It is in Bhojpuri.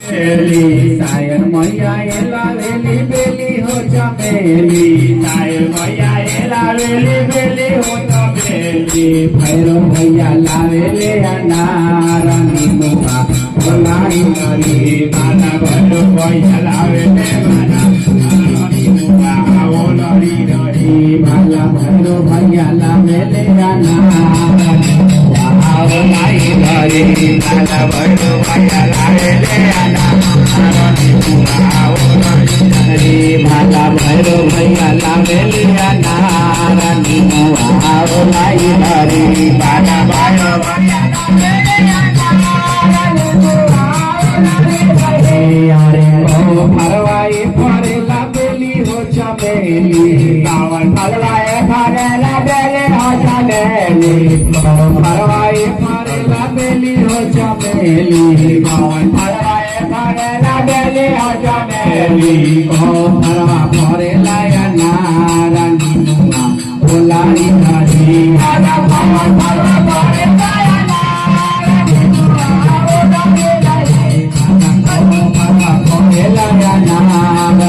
सायर मैया लावेली बेली हो चमेली सायर मैया लावेली बेली हो चमेली भैरव भैया लावेले अनार नीमुआ लाई नरी माना भैरव भैया लावेले माना नीमुआ ओ नरी नरी भाला भैरव भैया लावेले अनार लाई नरी माना भैरव भैया लावेले भाला भैरव भैया लावेली अनार नीमुआ ओ लाई नरी भाला भैरव भैया फरवाई फरेला बेली हो चमेली सावन फरवाए फरेला बेली हो चमेली फरवाई फरेला बेली हो चमेली सावन फरवाए फरेला बेली हो चमेली